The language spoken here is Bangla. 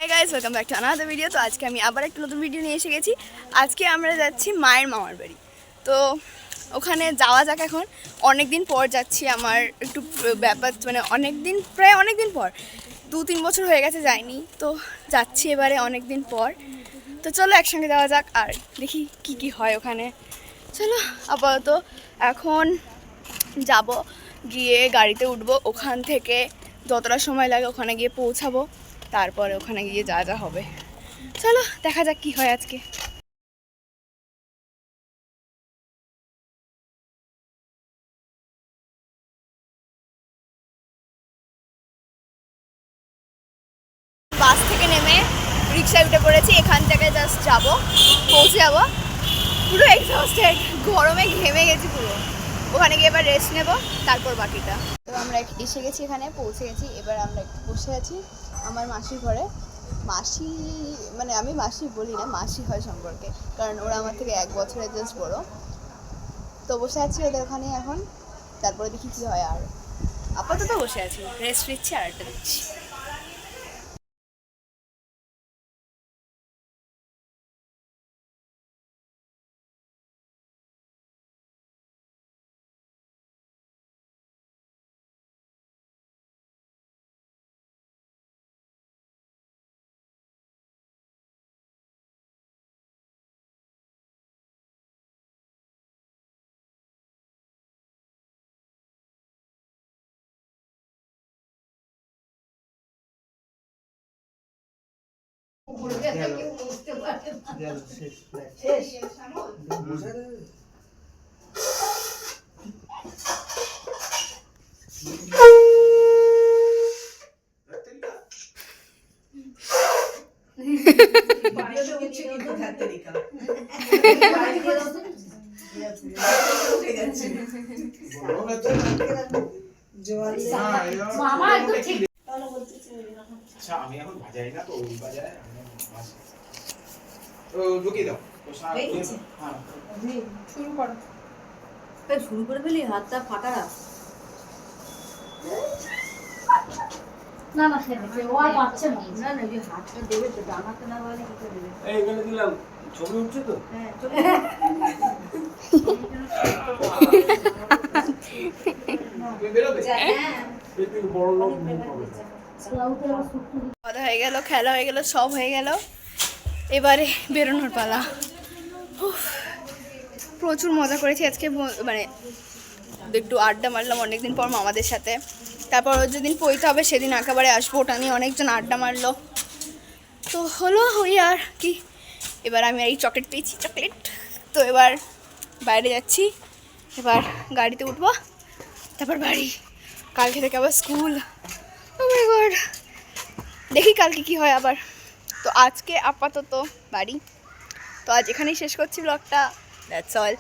Hey guys, welcome back to another video. তো আজকে আমি আবার একটা নতুন ভিডিও নিয়ে এসে গেছি। আজকে আমরা যাচ্ছি মায়ের মামার বাড়ি। তো ওখানে যাওয়া যাক এখন। অনেক দিন পর যাচ্ছি, আমার একটু ব্যাপার মানে প্রায় অনেক দিন পর 2-3 বছর হয়ে গেছে যাইনি, তো যাচ্ছি এবারে অনেক দিন পর। তো চলো একসঙ্গে যাওয়া যাক আর দেখি কি কি হয় ওখানে। চলো আপাতত এখন যাব, গিয়ে গাড়িতে উঠবো, ওখান থেকে যতটা সময় লাগে ওখানে গিয়ে পৌঁছাবো, তারপরে ওখানে গিয়ে যা যা হবে চলো দেখা যাক কি হয় আজকে। বাস থেকে নেমে রিক্সায় উঠে পড়েছি, এখান থেকে জাস্ট যাব, পৌঁছে যাবো। পুরো এক্সহস্টেড, গরমে ঘেমে গেছি পুরো। ওখানে গিয়ে এবার রেস্ট নেব, তারপর বাকিটা। তো আমরা এসে গেছি, এখানে পৌঁছে গেছি। এবার আমরা একটু বসে আছি আমার মাসির ঘরে। মাসি মানে আমি মাসি বলি না, মাসি হয় সম্পর্কে, কারণ ওরা আমার থেকে 1 বছরের জাস্ট বড়। তো বসে আছি ওদের ওখানে এখন, তারপরে দেখি কী হয়। আর আপাতত বসে আছি, রেস্ট নিচ্ছি আর একটা দিচ্ছি। আচ্ছা আমি এখন বাজাই না তো, ওই বাজায় ও ঢুকিয়ে দাও। হ্যাঁ শুরু করো। শুরু করে ফেলি, হাতটা ফাটা রাখ। না না ও আর পাচ্ছে না। না না যে হাতটা দেবে তো, ডানাতে না বলে কি করে দেবে। এই এখানে দিলাম, ছবি উঠছে তো। হ্যাঁ তুমি বেরোবে? হ্যাঁ একটু বড় লোক হবে। খাওয়া হয়ে গেল, খেলা হয়ে গেল, সব হয়ে গেল, এবারে বেরোনোর পালা। প্রচুর মজা করেছি আজকে, মানে একটু আড্ডা মারলাম অনেকদিন পর মামাদের সাথে। তারপর ওর যেদিন পইতে হবে সেদিন একেবারে আসবো, ওটা নিয়ে অনেকজন আড্ডা মারলো। তো হলো ওই আর কি। এবার আমি এই চকলেট পেয়েছি, চকলেট। তো এবার বাইরে যাচ্ছি, এবার গাড়িতে উঠবো, তারপর বাড়ি। কালকে থেকে আবার স্কুল। ও মাই গড, দেখি কালকে কি হয় আবার। তো আজকে আপাতত বাড়ি। তো আজ এখানেই শেষ করছি ব্লগটা। That's all.